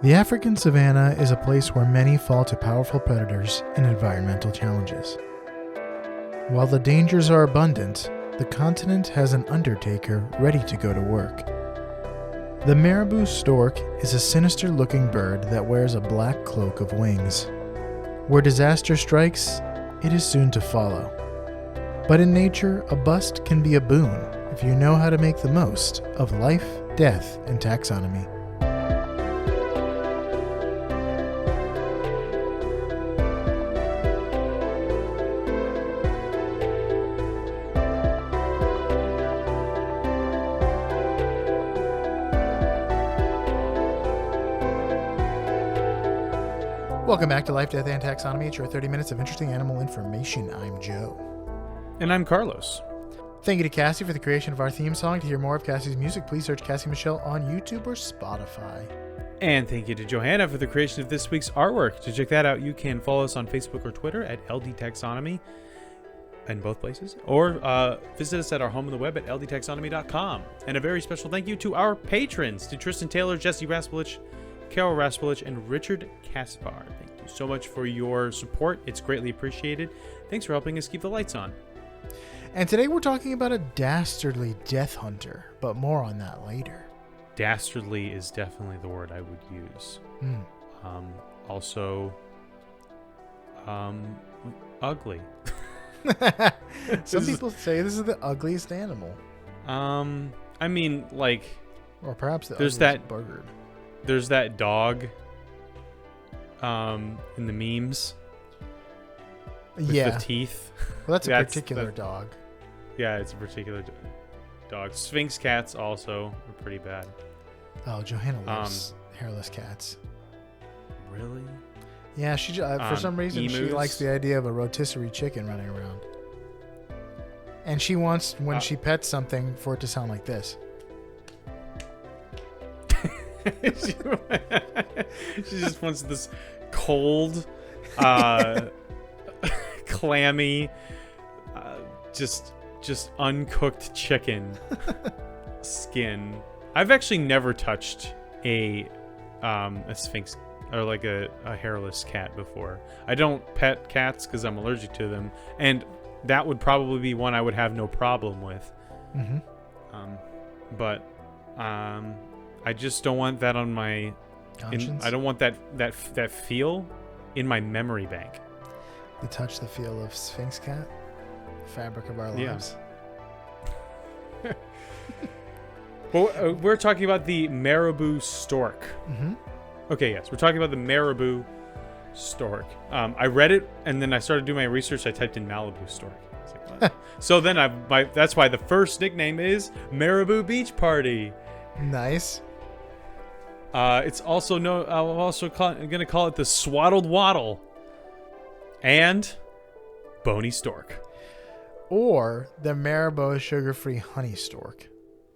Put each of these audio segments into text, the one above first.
The African savannah is a place where many fall to powerful predators and environmental challenges. While the dangers are abundant, the continent has an Undertaker ready to go to work. The Marabou Stork is a sinister-looking bird that wears a black cloak of wings. Where disaster strikes, it is soon to follow. But in nature, a bust can be a boon if you know how to make the most of life, death, and taxonomy. Welcome back to Life, Death, and Taxonomy. It's your 30 minutes of interesting animal information. I'm Joe. And I'm Carlos. Thank you to Cassie for the creation of our theme song. To hear more of Cassie's music, please search Cassie Michelle on YouTube or Spotify. And thank you to Johanna for the creation of this week's artwork. To check that out, you can follow us on Facebook or Twitter at LD Taxonomy in both places, or visit us at our home on the web at ldtaxonomy.com. And a very special thank you to our patrons, to Tristan Taylor, Jesse Raspulich, Carol Raspulich, and Richard Kaspar. Thank you so much for your support. It's greatly appreciated. Thanks for helping us keep the lights on. And today we're talking about a dastardly death hunter, but more on that later. Dastardly is definitely the word I would use. Also, ugly. Some people say this is the ugliest animal. I mean, like, or perhaps the there's ugliest that bird. There's that dog in the memes with the teeth. Well, that's a particular dog. Yeah, it's a particular dog. Sphinx cats also are pretty bad. Oh, Johanna loves hairless cats. Really? Yeah, she for some reason emus? She likes the idea of a rotisserie chicken running around. And she wants, when she pets something, for it to sound like this. She just wants this cold, clammy, just uncooked chicken skin. I've actually never touched a sphinx or like a hairless cat before. I don't pet cats because I'm allergic to them, and that would probably be one I would have no problem with. Mm-hmm. But I just don't want that on my conscience. I don't want that feel in my memory bank. The touch, the feel of Sphinx cat, fabric of our lives. Well, we're talking about the Marabou Stork. Mm-hmm. Okay, yes, we're talking about the Marabou Stork. I read it and then I started doing my research. I typed in Malibu Stork. I was like, what? So then that's why the first nickname is Marabou Beach Party. Nice. It's also I'm also going to call it the Swaddled Waddle and Bony Stork, or the Marabou sugar-free honey stork.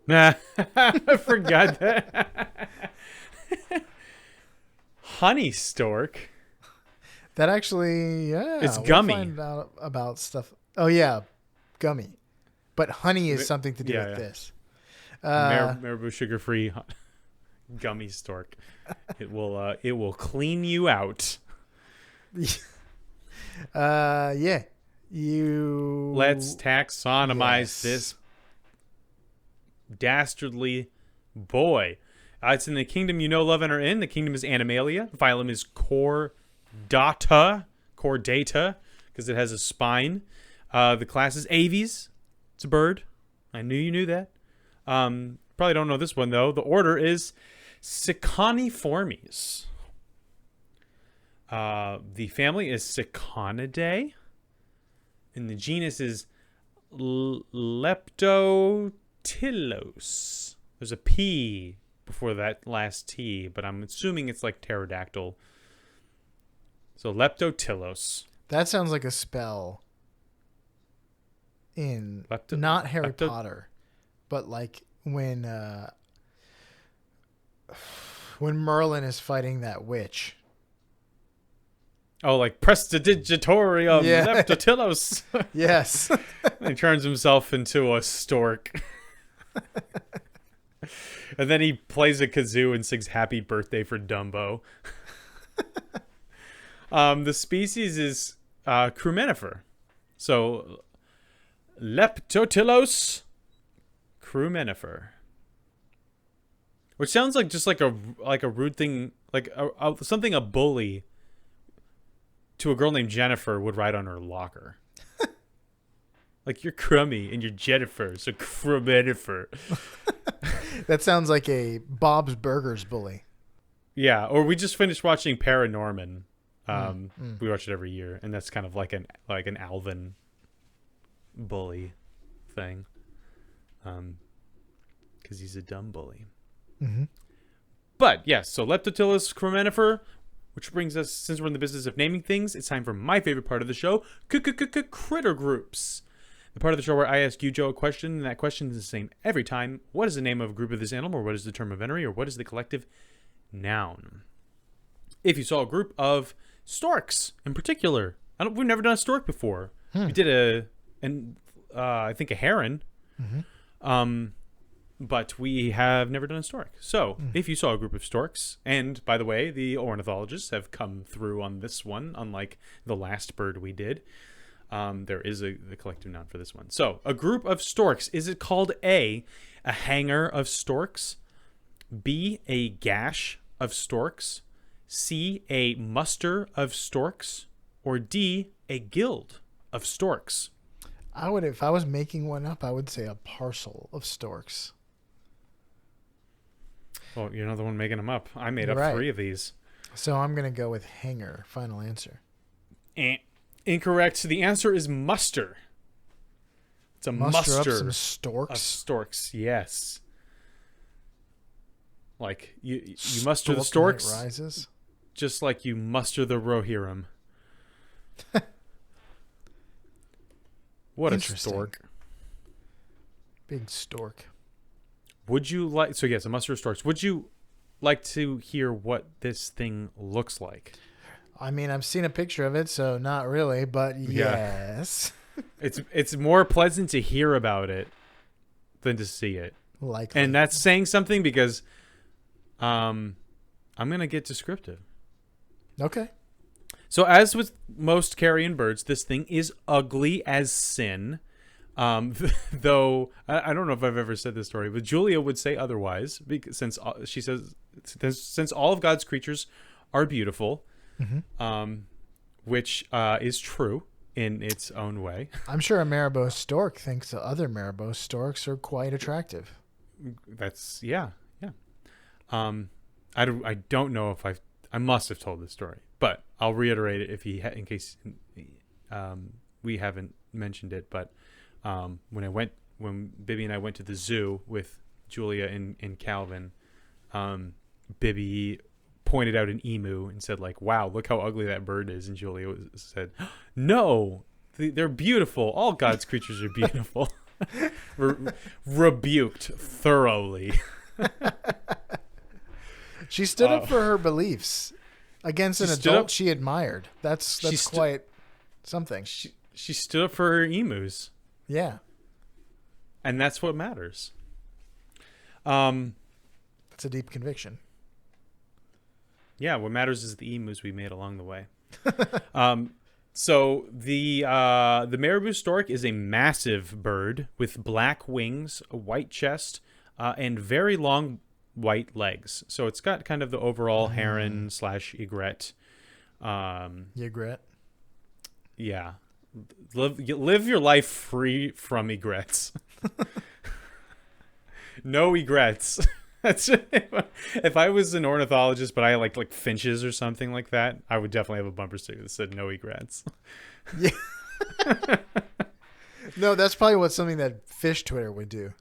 Nah, I forgot that. Honey stork. That actually, yeah, it's gummy. We'll find out about stuff. Oh yeah, gummy. But honey is something to do with this. Marabou sugar-free gummy stork. It will clean you out. Yeah. Let's taxonomize this dastardly boy. It's in the kingdom you know, love, and are in. The kingdom is Animalia. The phylum is Chordata, because it has a spine. The class is Aves. It's a bird. I knew you knew that. Probably don't know this one, though. The order is Siconiformes. The family is Siconidae. And the genus is Leptotylos. There's a P before that last T, but I'm assuming it's like pterodactyl. So Leptotylos. That sounds like a spell in not Harry Potter, but like when Merlin is fighting that witch. Oh, like Prestidigitorium Leptotylos. Yes. He turns himself into a stork. And then he plays a kazoo and sings "Happy Birthday" for Dumbo. The species is crumenifer. So Leptotylos crumenifer, which sounds like just like a rude thing, like something a bully to a girl named Jennifer would write on her locker. Like, you're crummy and you're Jennifer, so crumenifer. That sounds like a Bob's Burgers bully. Yeah, or we just finished watching Paranorman. We watch it every year, and that's kind of like an Alvin bully thing, because he's a dumb bully. Mm-hmm. But yes, so Leptotylos crumenifer, which brings us, since we're in the business of naming things, it's time for my favorite part of the show, critter groups. The part of the show where I ask you, Joe, a question, and that question is the same every time. What is the name of a group of this animal, or what is the term of venery, or what is the collective noun? If you saw a group of storks in particular, we've never done a stork before. We did I think a heron, but we have never done a stork. So if you saw a group of storks, and by the way, the ornithologists have come through on this one, unlike the last bird we did. There is the collective noun for this one. So a group of storks, is it called A, a hanger of storks, B, a gash of storks, C, a muster of storks, or D, a guild of storks? If I was making one up, I would say a parcel of storks. Well, you're not the one making them up. I made up 3 of these. So I'm going to go with hanger. Final answer. Incorrect. The answer is muster. It's a muster up some storks? of storks. Yes. Like you muster the storks, rises. Just like you muster the Rohirrim. What a stork! Big stork. Would you like? So yes, a muster of storks. Would you like to hear what this thing looks like? I mean, I've seen a picture of it, so not really, but yes. It's more pleasant to hear about it than to see it. Likely. And that's saying something, because I'm going to get descriptive. Okay. So as with most carrion birds, this thing is ugly as sin. Though I don't know if I've ever said this story, but Julia would say otherwise, because since she says, since all of God's creatures are beautiful, which is true in its own way. I'm sure a Marabou Stork thinks the other Marabou Storks are quite attractive. That's yeah. I don't know if I must have told this story, but I'll reiterate it in case we haven't mentioned it. But when Bibby and I went to the zoo with Julia and Calvin, Bibby pointed out an emu and said, like, "Wow, look how ugly that bird is." And Julia said, "No, they're beautiful. All God's creatures are beautiful." Rebuked thoroughly. She stood up for her beliefs against an adult she admired. That's quite something. She stood up for her emus. Yeah. And that's what matters. That's a deep conviction. Yeah, what matters is the emus we made along the way. So the Marabou Stork is a massive bird with black wings, a white chest, and very long white legs. So it's got kind of the overall heron / egret. Egret. Yeah. Live your life free from egrets. No egrets. That's if I was an ornithologist, but I like finches or something like that, I would definitely have a bumper sticker that said "No egrets." Yeah. No, that's probably something that fish Twitter would do.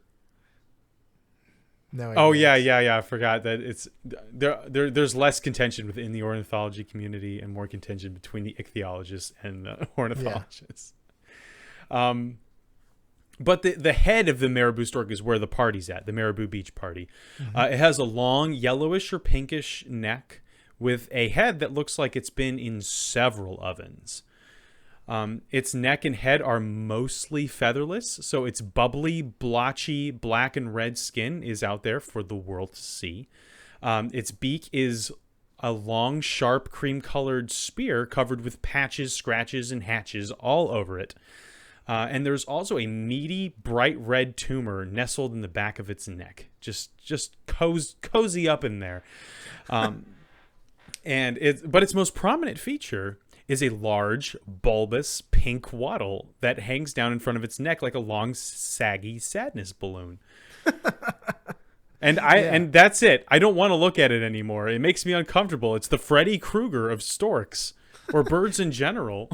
No. Oh yeah. I forgot that it's there's less contention within the ornithology community and more contention between the ichthyologists and the ornithologists. Yeah. But the head of the Marabou Stork is where the party's at, the Marabou Beach party. It has a long yellowish or pinkish neck with a head that looks like it's been in several ovens. Its neck and head are mostly featherless, so its bubbly, blotchy, black and red skin is out there for the world to see. Its beak is a long, sharp, cream-colored spear covered with patches, scratches, and hatches all over it. And there's also a meaty, bright red tumor nestled in the back of its neck. Just cozy up in there. But its most prominent feature is a large, bulbous, pink wattle that hangs down in front of its neck like a long, saggy sadness balloon. And that's it. I don't want to look at it anymore. It makes me uncomfortable. It's the Freddy Krueger of storks, or birds in general.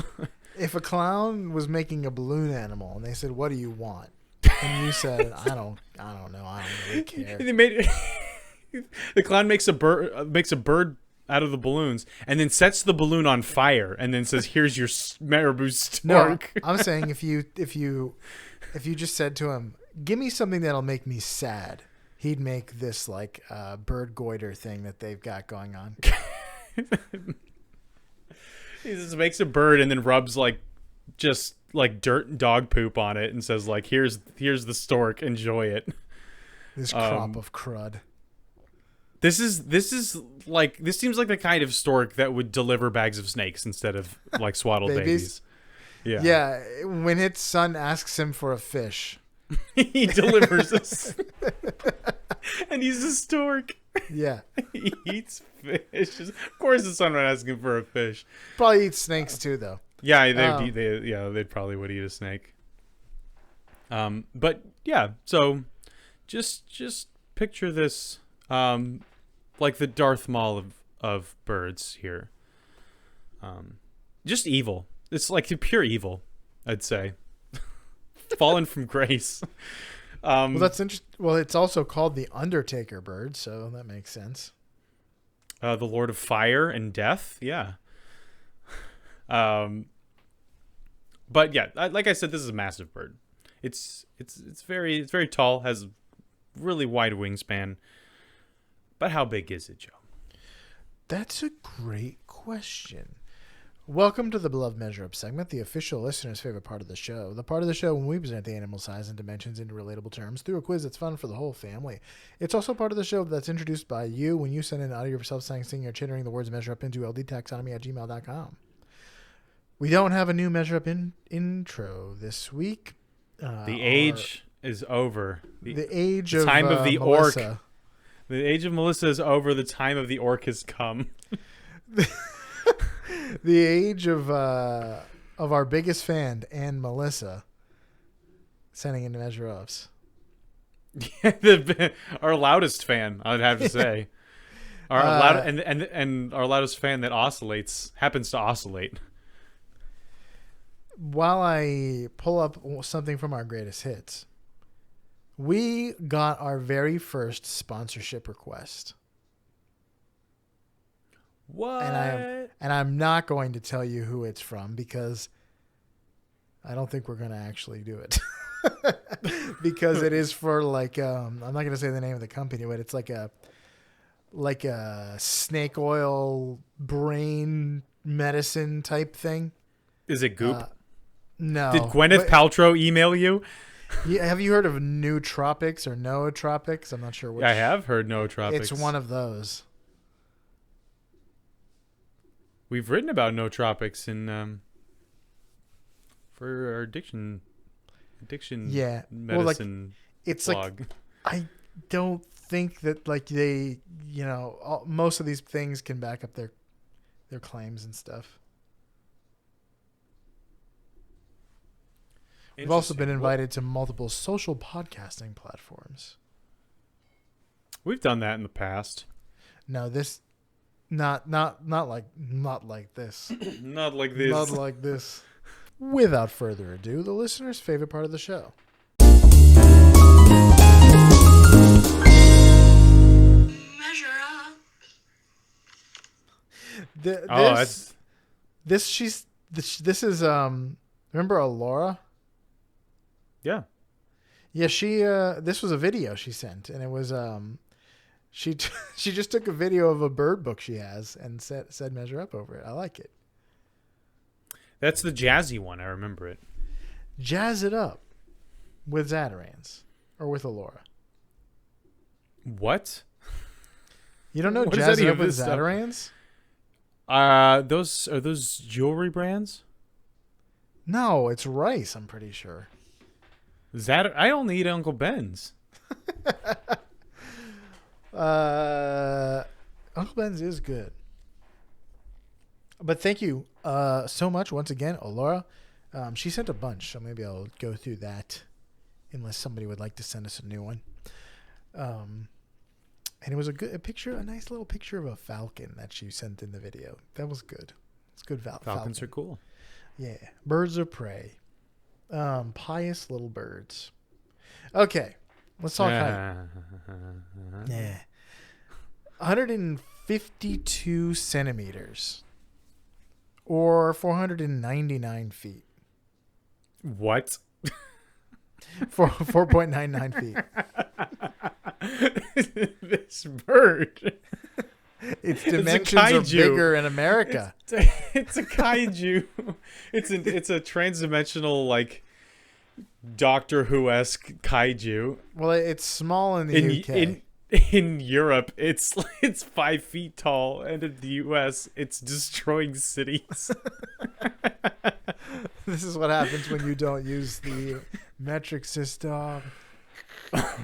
If a clown was making a balloon animal and they said, "What do you want?" and you said, "I don't know. I don't really care." They made the clown makes a bird out of the balloons and then sets the balloon on fire and then says, "Here's your Marabou Stork." No, I'm saying if you just said to him, "Give me something that'll make me sad," he'd make this like bird goiter thing that they've got going on. He just makes a bird and then rubs just dirt and dog poop on it and says here's the stork, enjoy it. This crop of crud. This seems like the kind of stork that would deliver bags of snakes instead of swaddled babies. Yeah. When its son asks him for a fish, he delivers us. And he's a stork. Yeah. He eats fish. Of course the son would ask him for a fish. Probably eats snakes too, though. Yeah, they probably would eat a snake. But yeah, so just picture this like the Darth Maul of birds here. Just evil. It's like pure evil, I'd say. Fallen from grace. Well, that's interesting. Well, it's also called the Undertaker bird, so that makes sense. The Lord of Fire and Death, yeah. But yeah, like I said, this is a massive bird. It's very tall, has really wide wingspan. But how big is it, Joe? That's a great question. Welcome to the Beloved Measure Up segment, the official listener's favorite part of the show. The part of the show when we present the animal size and dimensions into relatable terms through a quiz that's fun for the whole family. It's also part of the show that's introduced by you when you send in audio of yourself saying, singing, or chittering the words measure up into ldtaxonomy@gmail.com. We don't have a new measure up intro this week. The age is over. The age the of time of the Melissa. orc. The age of Melissa is over. The time of the orc has come. The age of our biggest fan, Ann Melissa, sending in measure ups. Our loudest fan, I'd have to say. And our loudest fan that happens to oscillate. While I pull up something from our greatest hits, we got our very first sponsorship request. What? And I'm not going to tell you who it's from because I don't think we're going to actually do it. Because it is for I'm not going to say the name of the company, but it's like a snake oil brain medicine type thing. Is it goop? No. Did Gwyneth Paltrow email you? Yeah, have you heard of nootropics or nootropics? I'm not sure which. I have heard nootropics. It's one of those. We've written about nootropics in for our addiction medicine it's blog. I don't think that they most of these things can back up their claims and stuff. We've also been invited to multiple social podcasting platforms. We've done that in the past. No, this not like this. Not like this. Not like this. Without further ado, the listener's favorite part of the show. Measure up. This is remember Alora? Yeah. Yeah, she this was a video she sent, and it was she just took a video of a bird book she has and said measure up over it. I like it. That's the jazzy one. I remember it. Jazz it up with Zatarans or with Allura. What? You don't know What is Jazz any it of up with this stuff? Zatarans? Those jewelry brands? No, it's rice, I'm pretty sure. I only eat Uncle Ben's. Uncle Ben's is good. But thank you so much once again, Allura. She sent a bunch, so maybe I'll go through that unless somebody would like to send us a new one. And it was a nice little picture of a falcon that she sent in the video. That was good. It's good. Falcons are cool. Yeah. Birds of prey. Pious little birds. Okay. Let's talk height. Yeah. 152 centimeters. Or 499 feet. What? 4.99 feet. This bird. Its dimensions are bigger in America. It's a kaiju. It's a transdimensional, like, Doctor Who-esque kaiju. Well, it's small in the UK. In Europe, it's 5 feet tall, and in the US, it's destroying cities. This is what happens when you don't use the metric system.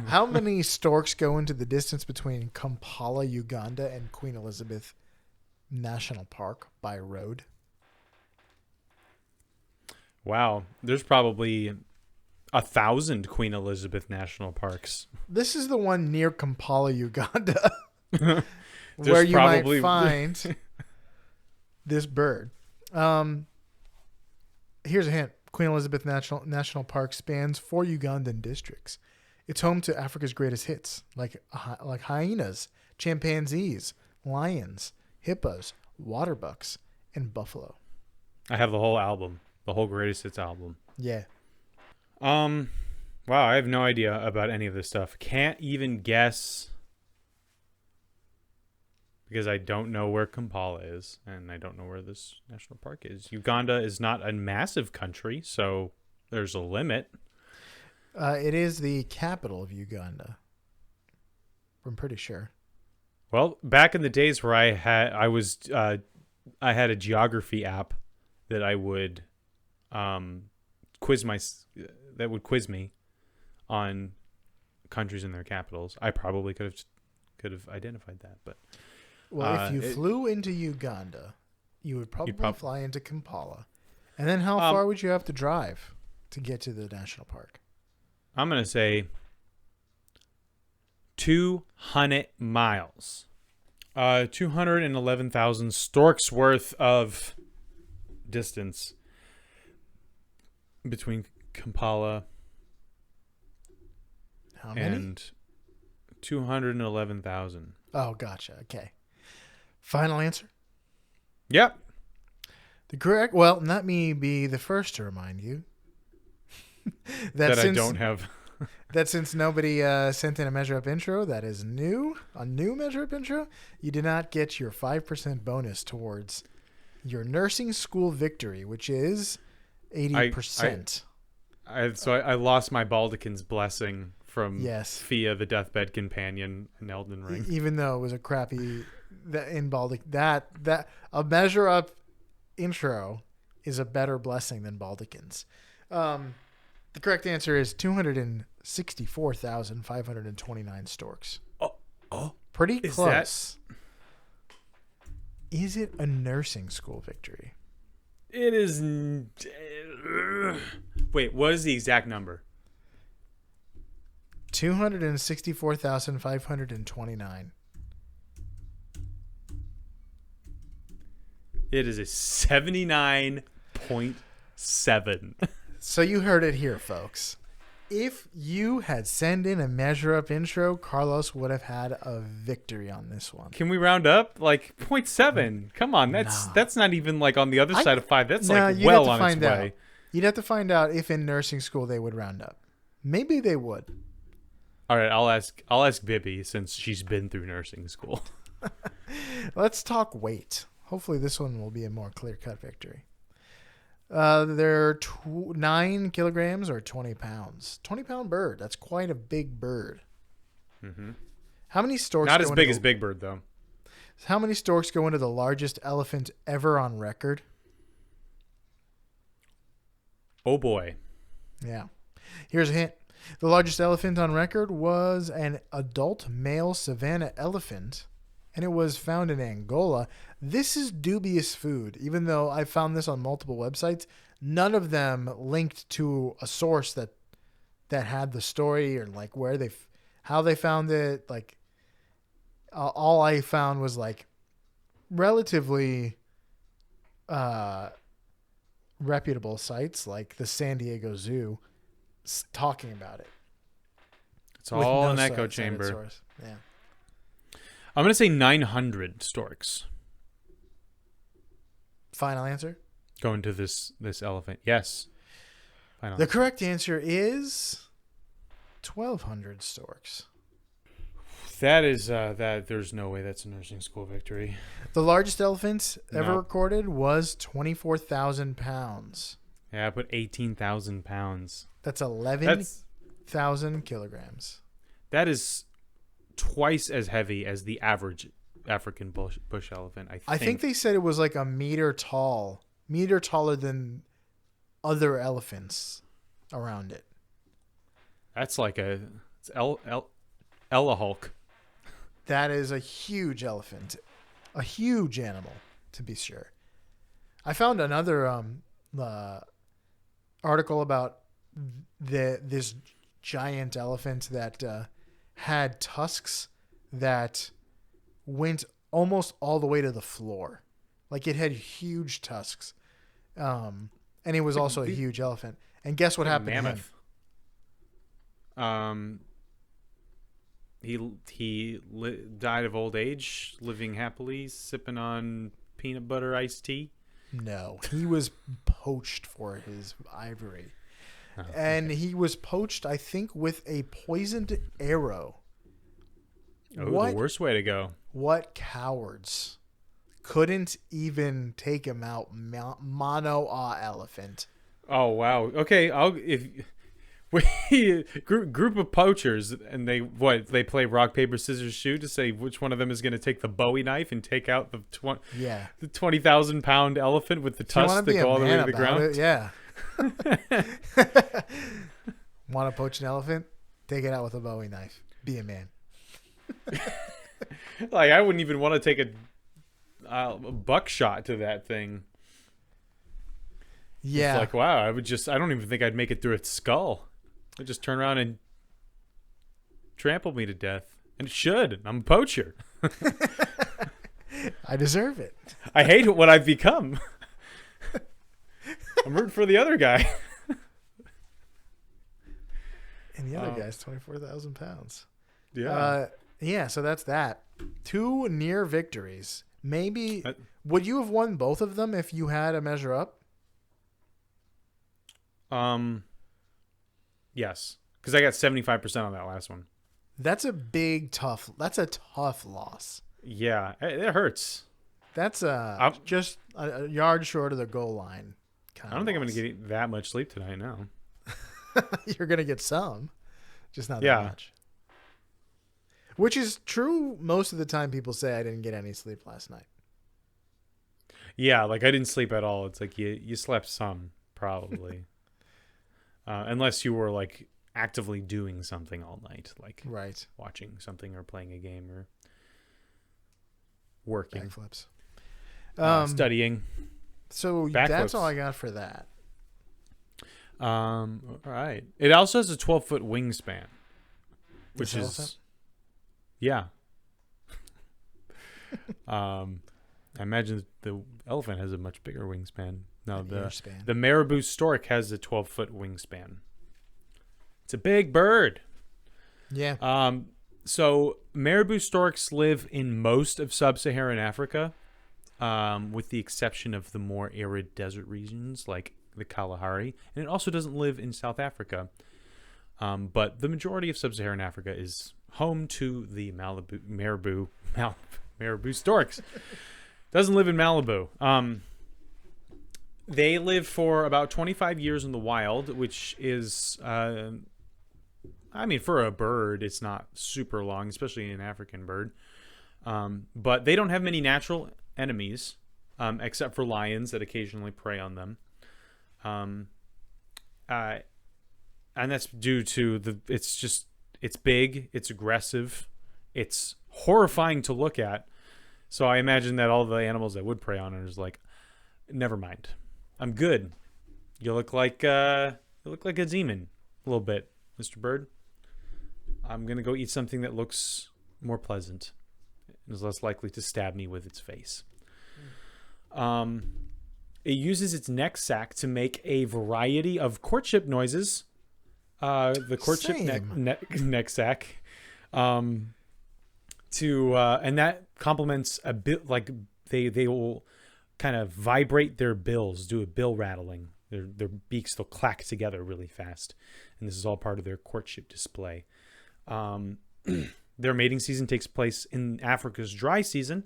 How many storks go into the distance between Kampala, Uganda, and Queen Elizabeth National Park by road? Wow, there's probably 1,000 Queen Elizabeth National Parks. This is the one near Kampala, Uganda, where you might find this bird. Here's a hint. Queen Elizabeth National Park spans 4 Ugandan districts. It's home to Africa's greatest hits, like hyenas, chimpanzees, lions, hippos, water bucks, and buffalo. I have the whole album, the whole greatest hits album. Yeah. Wow, I have no idea about any of this stuff. Can't even guess because I don't know where Kampala is, and I don't know where this national park is. Uganda is not a massive country, so there's a limit. It is the capital of Uganda. I'm pretty sure. Well, back in the days where I had a geography app that I would quiz me on countries and their capitals. I probably could have identified that, but if you flew into Uganda, you would probably fly into Kampala, and then how far would you have to drive to get to the national park? I'm gonna say 200 miles. 211,000 storks worth of distance between Kampala and 211,000. Oh, gotcha. Okay. Final answer? Yep. The correct. Well, let me be the first to remind you that I don't have. That since nobody sent in a measure up intro, that is new. A new measure up intro. You did not get your 5% bonus towards your nursing school victory, which is 80%. So I lost my Baldican's blessing from Fia, the deathbed companion in Elden Ring. Even though it was a crappy that a measure up intro is a better blessing than Baldican's. The correct answer is 264,529 storks. Oh, pretty close. Is it a nursing school victory? It is. Wait, what is the exact number? 264,529. It is a 79.7. So you heard it here, folks. If you had sent in a measure up intro, Carlos would have had a victory on this one. Can we round up? like 0.7? Come on, that's not even like on the other side of 5. That's well on its way. You'd have to find out if in nursing school they would round up. Maybe they would. All right, I'll ask Bibby since she's been through nursing school. Let's talk weight. Hopefully this one will be a more clear-cut victory. They're 9 kilograms or 20 pounds. 20-pound bird. That's quite a big bird. Mm-hmm. How many storks? Not as big as Big Bird, though. How many storks go into the largest elephant ever on record? Oh, boy. Yeah. Here's a hint. The largest elephant on record was an adult male savannah elephant, and it was found in Angola. This is dubious food, even though I found this on multiple websites. None of them linked to a source that had the story or like how they found it. Like all I found was like relatively reputable sites like the San Diego Zoo talking about it. It's all an echo chamber. Source. Yeah. I'm going to say 900 storks. Final answer? Going to this elephant. Yes. Final The answer. correct answer is 1,200 storks. That is that. There's no way that's a nursing school victory. The largest elephant ever No. recorded was 24,000 pounds. Yeah, I put 18,000 pounds. That's 11,000 kilograms. That is twice as heavy as the average African bush elephant. I think they said it was like a meter taller than other elephants around it. That's like it's Ella Hulk. That is a huge elephant, a huge animal, to be sure. I found another article about this giant elephant that had tusks that went almost all the way to the floor. Like it had huge tusks. And it was also a huge elephant. And guess what happened Mammoth. to him? He died of old age, living happily, sipping on peanut butter iced tea. No, he was poached for his ivory. Oh, and he was poached, I think, with a poisoned arrow. The worst way to go. What cowards couldn't even take him out? Mono elephant. Oh wow. Okay, group of poachers, and they play rock paper scissors shoot to say which one of them is going to take the Bowie knife and take out the 20,000 pound elephant with the tusks that go all the way to the ground. It, yeah. Want to poach an elephant? Take it out with a Bowie knife. Be a man. Like I wouldn't even want to take a buckshot to that thing. Yeah. It's like wow, I don't even think I'd make it through its skull. It'd just turn around and trample me to death. And it should. I'm a poacher. I deserve it. I hate what I've become. I'm rooting for the other guy. And the other guy's 24,000 pounds. Yeah. Yeah, so that's that. 2 near victories. Maybe, would you have won both of them if you had a measure up? Yes. Because I got 75% on that last one. That's a tough loss. Yeah, it hurts. That's just a yard short of the goal line. I don't think I'm going to get that much sleep tonight now. You're going to get some, just not that much. Which is true most of the time. People say I didn't get any sleep last night. Yeah, like I didn't sleep at all. It's like you slept some, probably. Unless you were like actively doing something all night, like watching something or playing a game or working. Backflips. Studying. So that's all I got for that. All right. It also has a 12-foot wingspan, which is elephant? Yeah. I imagine the elephant has a much bigger wingspan. No, the Marabou Stork has a 12-foot wingspan. It's a big bird. Yeah. So Marabou Storks live in most of sub-Saharan Africa, with the exception of the more arid desert regions like the Kalahari. And it also doesn't live in South Africa. But the majority of sub-Saharan Africa is home to the Marabou Storks. Doesn't live in Malibu. They live for about 25 years in the wild, which is, I mean, for a bird, it's not super long, especially an African bird. But they don't have many natural enemies, except for lions that occasionally prey on them. And that's due to it's big, it's aggressive, it's horrifying to look at. So I imagine that all the animals that would prey on it is like, never mind, I'm good. You look like a demon a little bit, Mr. Bird. I'm gonna go eat something that looks more pleasant and is less likely to stab me with its face. It uses its neck sac to make a variety of courtship noises. The courtship neck sac, and that complements a bit, like they will kind of vibrate their bills, do a bill rattling. Their beaks, they'll clack together really fast, and this is all part of their courtship display. Their mating season takes place in Africa's dry season,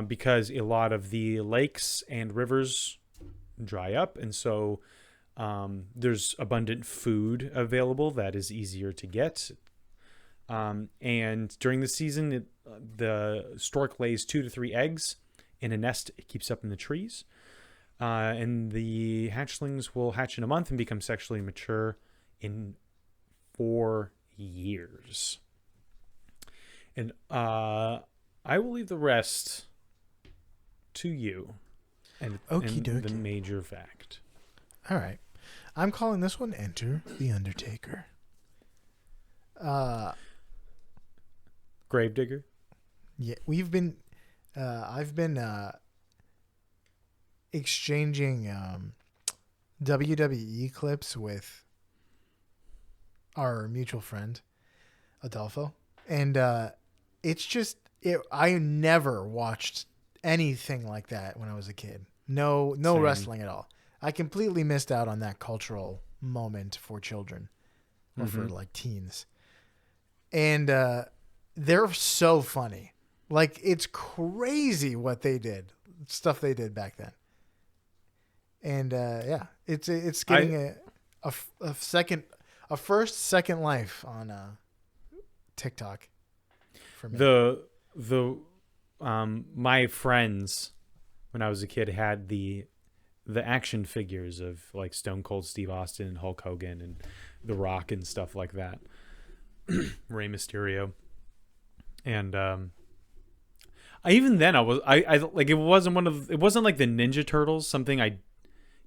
because a lot of the lakes and rivers dry up, and so there's abundant food available that is easier to get. And during the season, the stork lays 2 to 3 eggs in a nest it keeps up in the trees. And the hatchlings will hatch in a month and become sexually mature in 4 years. And I will leave the rest to you and the major fact. All right. I'm calling this one Enter the Undertaker. Gravedigger? Yeah, I've been exchanging WWE clips with our mutual friend, Adolfo. And it's just, I never watched anything like that when I was a kid. No Same. wrestling at all. I completely missed out on that cultural moment for children or for like teens. And they're so funny. Like, it's crazy what they did, stuff they did back then. And yeah, it's getting a second life on TikTok for me. My friends when I was a kid had the action figures of like Stone Cold Steve Austin and Hulk Hogan and The Rock and stuff like that. Rey Mysterio. And even then I like, it wasn't like the Ninja Turtles, something I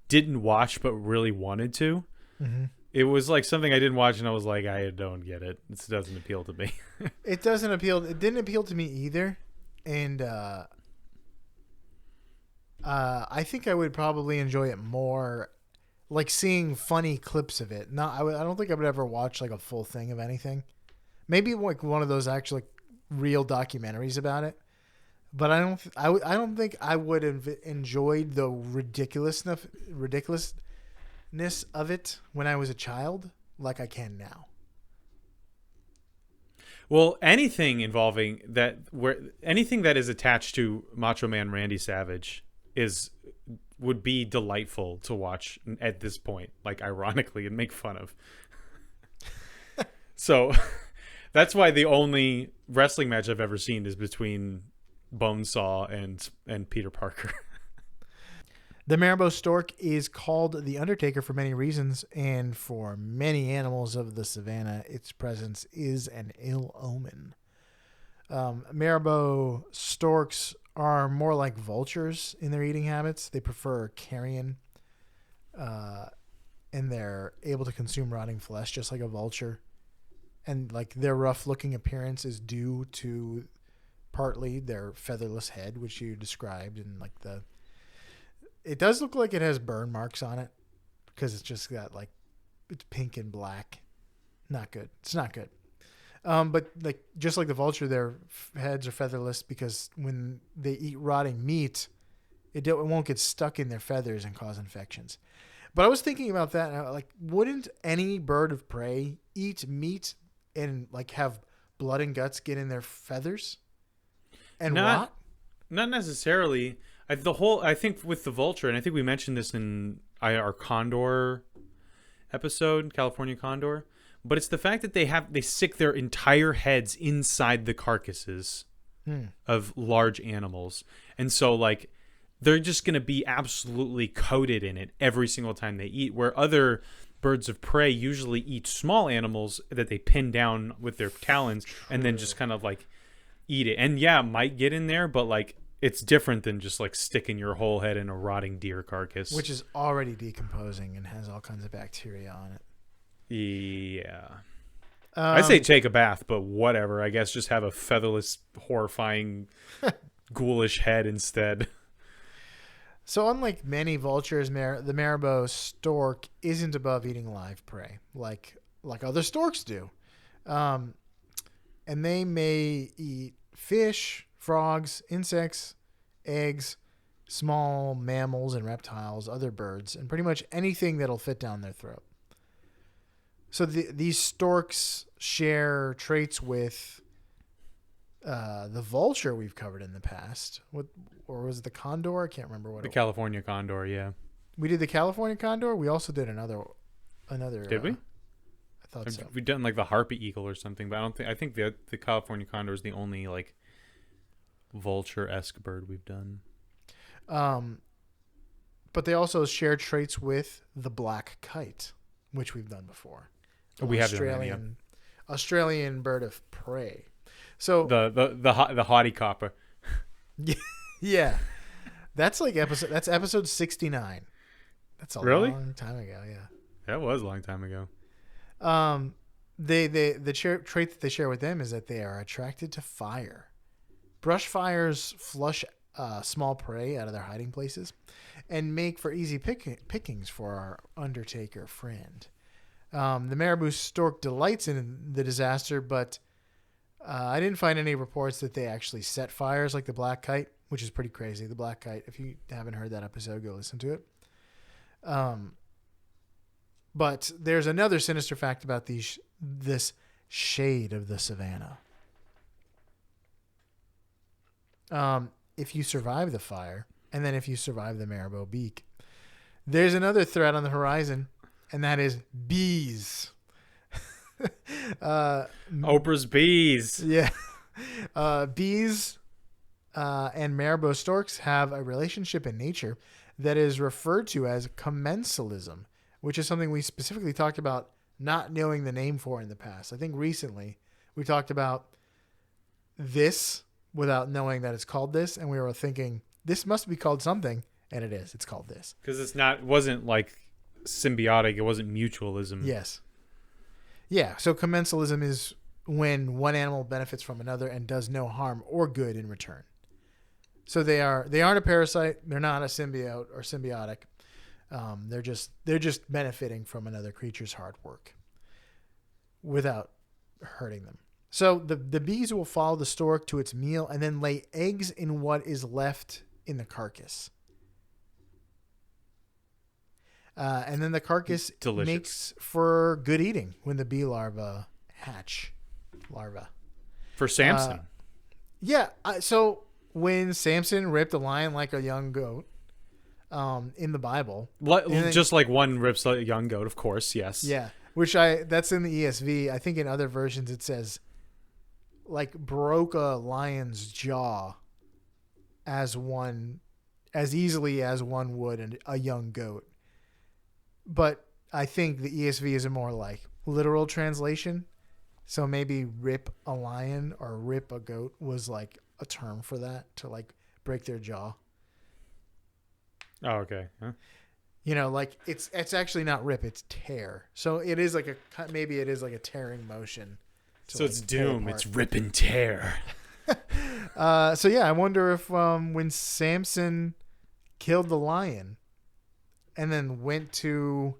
didn't watch but really wanted to. Mm-hmm. It was like something I didn't watch and I was like, I don't get it. This doesn't appeal to me. It didn't appeal to me either. And I think I would probably enjoy it more, like seeing funny clips of it. I don't think I would ever watch like a full thing of anything. Maybe like one of those actually real documentaries about it. But I don't think I would have enjoyed the ridiculousness of it when I was a child like I can now. Well, anything involving that, anything that is attached to Macho Man Randy Savage would be delightful to watch at this point, like ironically, and make fun of. So that's why the only wrestling match I've ever seen is between Bonesaw and Peter Parker. The Marabou Stork is called the Undertaker for many reasons, and for many animals of the savannah, its presence is an ill omen. Marabou storks are more like vultures in their eating habits. They prefer carrion, and they're able to consume rotting flesh just like a vulture. And like their rough-looking appearance is due to partly their featherless head, which you described, and like it does look like it has burn marks on it because it's just got like, it's pink and black. Not good. It's not good. But like, just like the vulture, their heads are featherless because when they eat rotting meat, it won't get stuck in their feathers and cause infections. But I was thinking about that, and like, wouldn't any bird of prey eat meat and like have blood and guts get in their feathers and rot? Not necessarily. I think with the vulture, and I think we mentioned this in our condor episode, California condor, but it's the fact that they stick their entire heads inside the carcasses of large animals, and so like they're just going to be absolutely coated in it every single time they eat, where other birds of prey usually eat small animals that they pin down with their talons and then just kind of like eat it. And yeah, it might get in there, but like it's different than just like sticking your whole head in a rotting deer carcass, which is already decomposing and has all kinds of bacteria on it. Yeah. I say take a bath, but whatever. I guess just have a featherless, horrifying, ghoulish head instead. So unlike many vultures, the Marabou stork isn't above eating live prey like other storks do. And they may eat fish, frogs, insects, eggs, small mammals and reptiles, other birds, and pretty much anything that'll fit down their throat. So these storks share traits with the vulture we've covered in the past. Or was it the condor? I can't remember what the California condor, yeah. We did the California condor. We also did another. Did we? I thought so. We've done like the harpy eagle or something, but I think the California condor is the only like vulture-esque bird we've done. But they also share traits with the black kite, which we've done before. We have done Australian bird of prey. So the haughty copper. Yeah. That's episode 69. That's a long time ago, yeah. That was a long time ago. The trait that they share with them is that they are attracted to fire. Brush fires flush small prey out of their hiding places and make for easy pickings for our Undertaker friend. The Marabou stork delights in the disaster, but I didn't find any reports that they actually set fires like the black kite, which is pretty crazy. The black kite, if you haven't heard that episode, go listen to it. But there's another sinister fact about this shade of the savannah. If you survive the fire, and then if you survive the Marabou beak, there's another threat on the horizon, and that is bees. Oprah's bees. Yeah. Bees and Marabou storks have a relationship in nature that is referred to as commensalism, which is something we specifically talked about not knowing the name for in the past. I think recently we talked about this without knowing that it's called this, and we were thinking this must be called something, and it is. It's called this. Because wasn't like symbiotic. It wasn't mutualism. Yes. Yeah, so commensalism is when one animal benefits from another and does no harm or good in return. So they aren't a parasite. They're not a symbiote or symbiotic. They're just benefiting from another creature's hard work without hurting them. So the bees will follow the stork to its meal and then lay eggs in what is left in the carcass. And then the carcass makes for good eating when the bee larvae hatch. For Samson. Yeah. So when Samson ripped a lion like a young goat in the Bible. Just like one rips a young goat, of course, yes. Yeah. That's in the ESV. I think in other versions it says like broke a lion's jaw as easily as one would a young goat. But I think the ESV is a more like literal translation. So maybe rip a lion or rip a goat was like a term for that, to like break their jaw. Oh, okay. Huh? Like it's actually not rip, it's tear. So it is like maybe it is like a tearing motion. So it's doom. It's rip and tear. So yeah, I wonder if when Samson killed the lion and then went to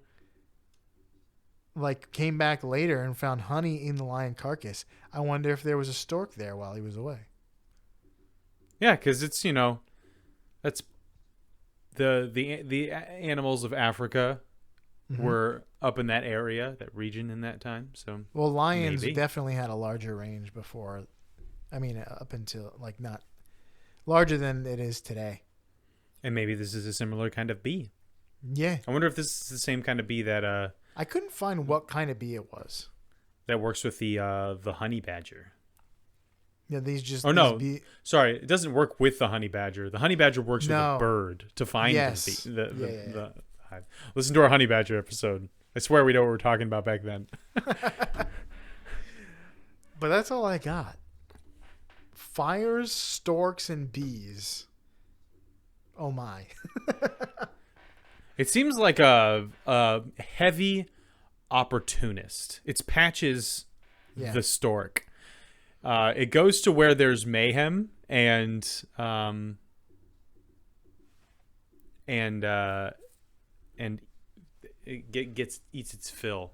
came back later and found honey in the lion carcass, I wonder if there was a stork there while he was away. Yeah, because it's that's the animals of Africa were up in that area, that region in that time. So lions definitely had a larger range before. I mean, up until not larger than it is today. And maybe this is a similar kind of bee. Yeah. I wonder if this is the same kind of bee that I couldn't find what kind of bee it was. that works with the honey badger. Yeah, these just. Oh no, these sorry, it doesn't work with the honey badger. The honey badger works with a No. bird to find Yes. the hive. Listen to our honey badger episode. I swear we know what we're talking about back then. But that's all I got. Fires, storks, and bees. Oh my. It seems like a heavy opportunist. It's Patches Yeah. the stork. It goes to where there's mayhem and it eats its fill.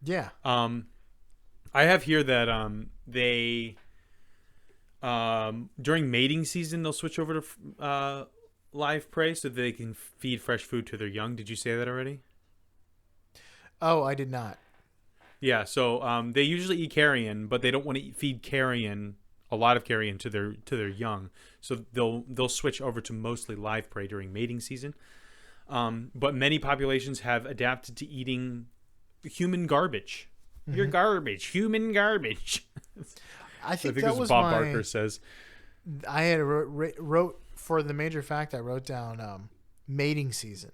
Yeah. I have here that they during mating season they'll switch over to live prey so they can feed fresh food to their young. Did you say that already? Oh, I did not. Yeah, so they usually eat carrion, but they don't want to feed carrion, a lot of carrion to their young. So they'll switch over to mostly live prey during mating season. But many populations have adapted to eating human garbage. Mm-hmm. You're garbage, human garbage. I think that that was was Bob Barker says. I had wrote for the major fact. I wrote down mating season,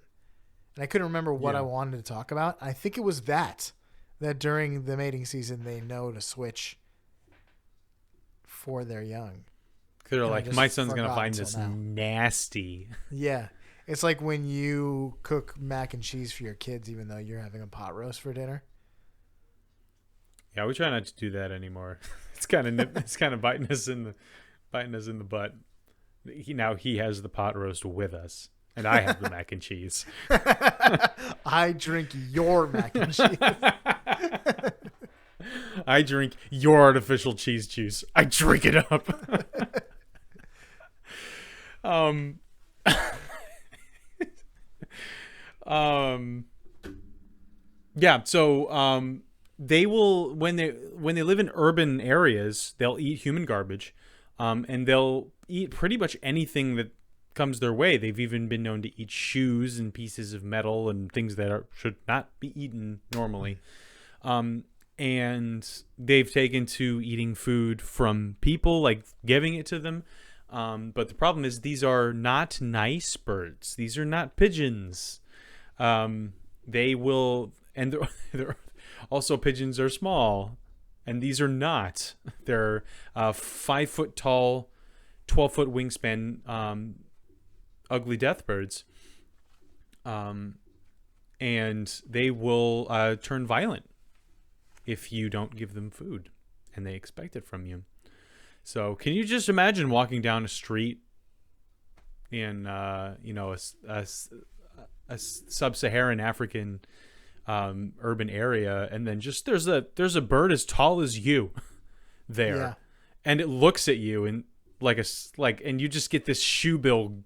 and I couldn't remember what I wanted to talk about. I think it was that during the mating season they know to switch for their young. They're like, my son's gonna find this now. Nasty. Yeah, it's like when you cook mac and cheese for your kids, even though you're having a pot roast for dinner. Yeah, we try not to do that anymore. It's kind of biting us in the butt. He has the pot roast with us, and I have the mac and cheese. I drink your mac and cheese. I drink your artificial cheese juice. I drink it up. Yeah, so they will when they live in urban areas, they'll eat human garbage, and they'll eat pretty much anything that comes their way. They've even been known to eat shoes and pieces of metal and things that should not be eaten normally. And they've taken to eating food from people, like giving it to them. But the problem is these are not nice birds. These are not pigeons. They will, and they're also, pigeons are small, and these are not. They're 5 foot tall, 12-foot wingspan, ugly death birds. And they will turn violent if you don't give them food, and they expect it from you. So can you just imagine walking down a street in a sub-Saharan African urban area, and then just there's a bird as tall as you there, yeah. And it looks at you and and you just get this shoebill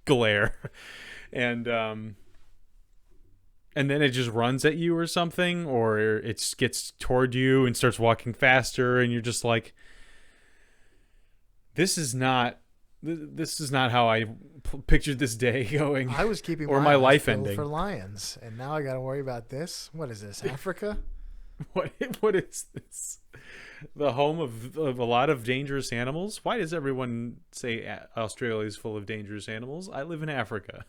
glare, and then it just runs at you or something, or it gets toward you and starts walking faster, and you're just like, this is not how I pictured this day going. I was keeping my life ending for lions, and now I got to worry about this. What is this, Africa? What is this? The home of a lot of dangerous animals? Why does everyone say Australia is full of dangerous animals? I live in Africa.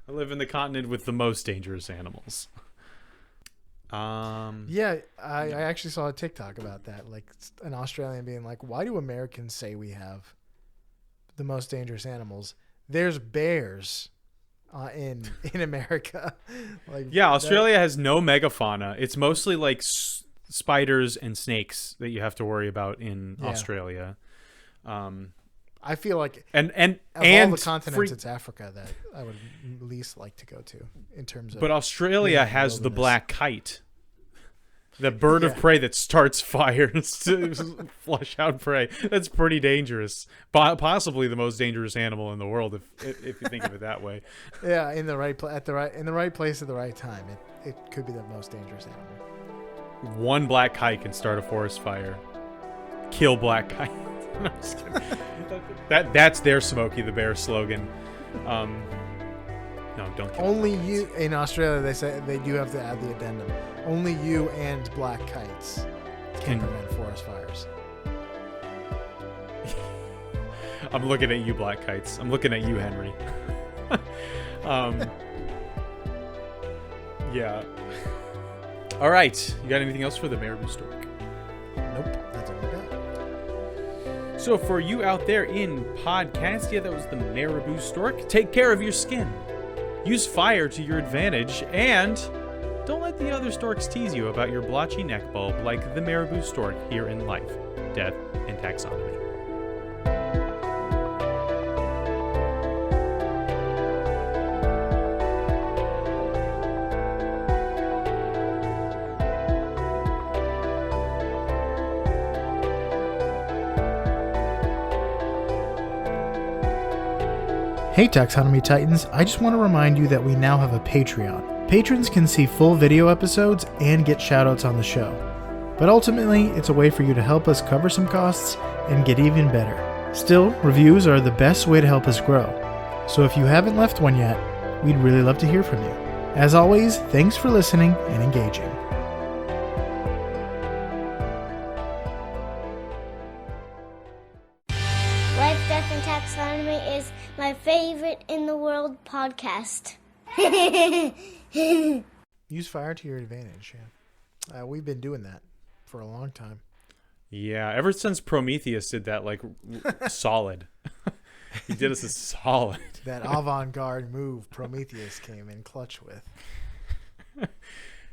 I live in the continent with the most dangerous animals. Yeah, I actually saw a TikTok about that, like an Australian being like, why do Americans say we have the most dangerous animals? There's bears in America. Australia has no megafauna. It's mostly like spiders and snakes that you have to worry about in Australia. I feel like and all the continents, it's Africa that I would least like to go to in terms of. But Australia has the black kite, the bird of prey that starts fires to flush out prey. That's pretty dangerous. Possibly the most dangerous animal in the world, if you think of it that way. Yeah, in the right place at the right time, it could be the most dangerous animal. One black kite can start a forest fire. Kill black kite. No, I'm just kidding. That's their Smokey the Bear slogan. No, don't kill Only black you kites. in Australia. They say they do have to add the addendum. Only you and black kites can prevent forest fires. I'm looking at you, black kites. I'm looking at you, Henry. Yeah. All right. You got anything else for the Marabou Stork? Nope, that's all I got. So for you out there in Podcastia, that was the Marabou Stork. Take care of your skin. Use fire to your advantage, and don't let the other storks tease you about your blotchy neck bulb like the Marabou Stork here in Life, Death, and Taxonomy. Hey Taxonomy Titans, I just want to remind you that we now have a Patreon. Patrons can see full video episodes and get shoutouts on the show. But ultimately, it's a way for you to help us cover some costs and get even better. Still, reviews are the best way to help us grow. So if you haven't left one yet, we'd really love to hear from you. As always, thanks for listening and engaging. Life, Death, and Taxonomy is my favorite in the world podcast. Use fire to your advantage. Yeah. We've been doing that for a long time. Yeah, ever since Prometheus did that, like, solid. He did us a solid. That avant-garde move Prometheus came in clutch with.